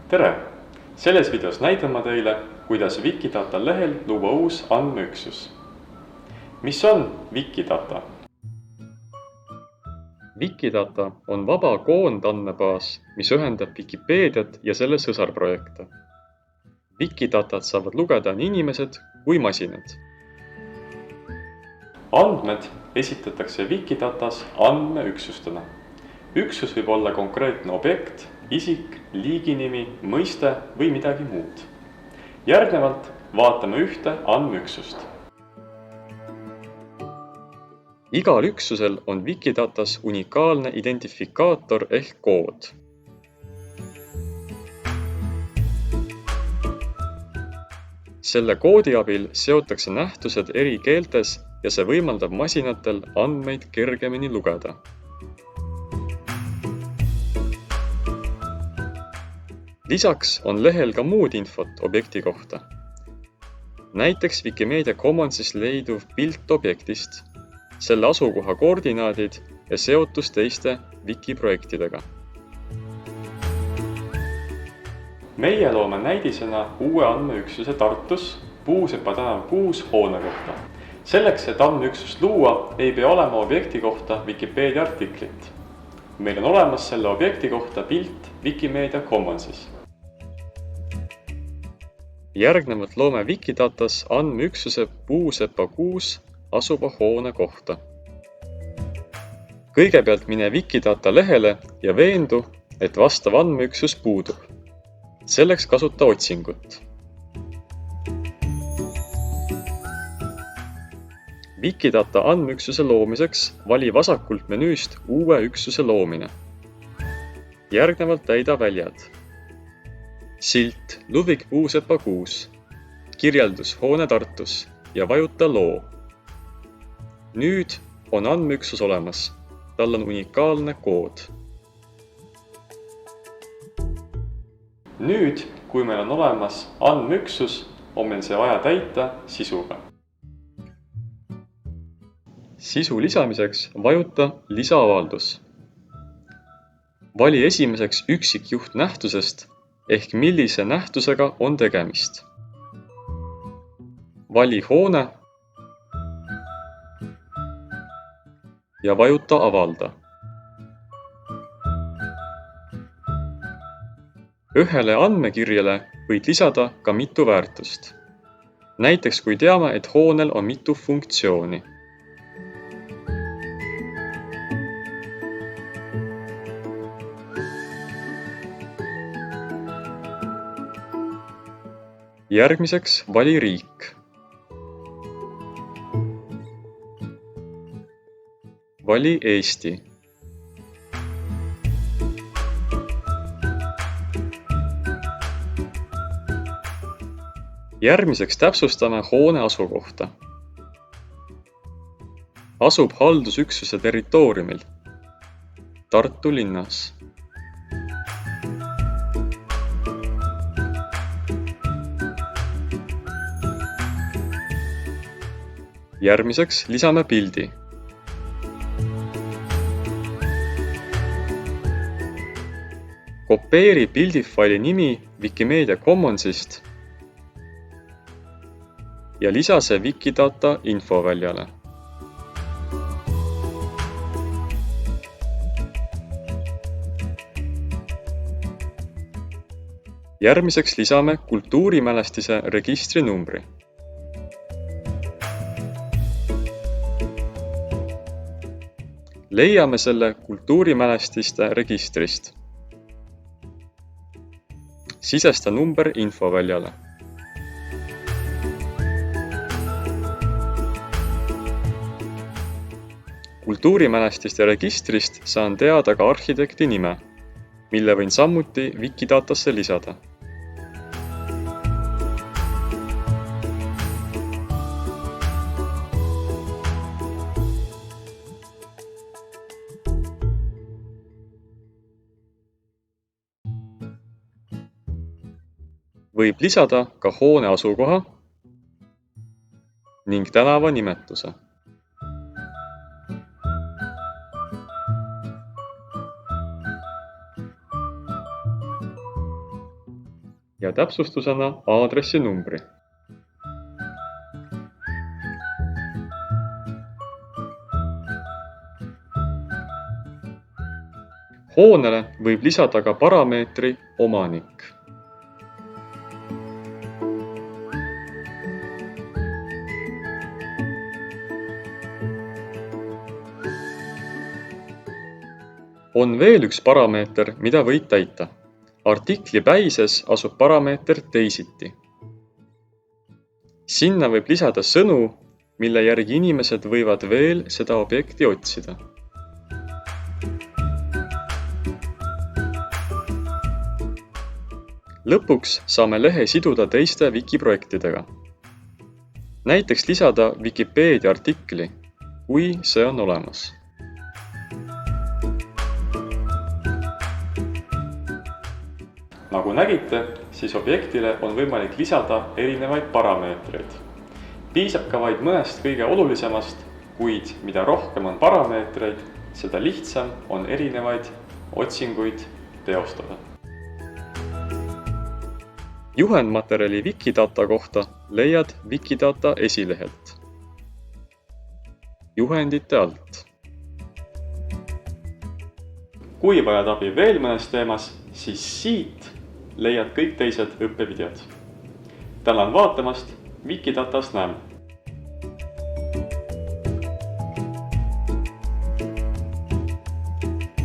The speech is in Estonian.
Tere! Selles videos näitan ma teile, kuidas Wikidata lehel luua uus andmeüksus. Mis on Wikidata? Wikidata on vaba koondandmebaas, mis ühendab Wikipeediat ja selle sõsarprojekte. Wikidatat saavad lugeda nii inimesed kui masinad. Andmed esitatakse Wikidatas andmeüksustena. Üksus võib olla konkreetne objekt, isik, liiginimi, mõiste või midagi muud. Järgnevalt vaatame ühte andmeüksust. Igal üksusel on Wikidatas unikaalne identifikaator ehk kood. Selle koodi abil seotakse nähtused eri keeltes ja see võimaldab masinatel andmeid kergemini lugeda. Lisaks on lehel ka muud infot objekti kohta. Näiteks Wikimedia Commonsis leiduv pilt objektist, selle asukoha koordinaadid ja seotus teiste Wiki-projektidega. Meie loome näidisena uue andmeüksuse Tartus Puusepa tänav 6 hoone kohta. Selleks, et andmeüksust luua, ei pea olema objekti kohta Wikipedia artiklit. Meil on olemas selle objekti kohta pilt Wikimedia Commonsis. Järgnevalt loome Wikidatas andmeüksuse Puusepa 6 asuva hoone kohta. Kõigepealt mine Wikidata lehele ja veendu, et vastav andmeüksus puudub. Selleks kasuta otsingut. Wikidata andmeüksuse loomiseks vali vasakult menüüst uue üksuse loomine. Järgnevalt täida väljad. Silt Ludvig Puusepa 6, kirjeldus hoone Tartus ja vajuta loo. Nüüd on andmeüksus olemas. Tal on unikaalne kood. Nüüd, kui meil on olemas andmeüksus, on meil see vaja täita sisuga. Sisu lisamiseks vajuta lisaavaldus. Vali esimeseks üksikjuht nähtusest ehk millise nähtusega on tegemist. Vali hoone ja vajuta avalda. Ühele andmekirjele võid lisada ka mitu väärtust. Näiteks kui teame, et hoonel on mitu funktsiooni. Järgmiseks vali riik. Vali Eesti. Järgmiseks täpsustame hoone asukohta. Asub haldusüksuse territooriumil Tartu linnas. Järgmiseks lisame pildi. Kopeeri pildifaili nimi Wikimedia Commonsist ja lisa see Wikidata infoväljale. Järgmiseks lisame kultuurimälestise registri numbri. Leiame selle kultuurimälestiste registrist. Sisesta number infoväljale. Kultuurimälestiste registrist saan teada ka arhitekti nime, mille võin samuti Wikidatasse lisada. Võib lisada ka hoone asukoha ning tänava nimetuse. ja täpsustusena aadressinumbri. Hoonele võib lisada ka parameetri omanik. On veel üks parameeter, mida võid täita. Artikli päises asub parameeter teisiti. Sinna võib lisada sõnu, mille järgi inimesed võivad veel seda objekti otsida. Lõpuks saame lehe siduda teiste wikiprojektidega. Näiteks lisada Wikipedia artikli, kui see on olemas. Nagu nägite, siis objektile on võimalik lisada erinevaid parameetreid. Piisab ka vaid mõnest kõige olulisemast, kuid mida rohkem on parameetreid, seda lihtsam on erinevaid otsinguid teostada. Juhendmaterjali Wikidata kohta leiad Wikidata esilehelt. Juhendite alt. Kui vajad abi veel mõnes teemas, siis siit leiad kõik teised õppevideod. Tänan vaatamast, Wikidatas näeme!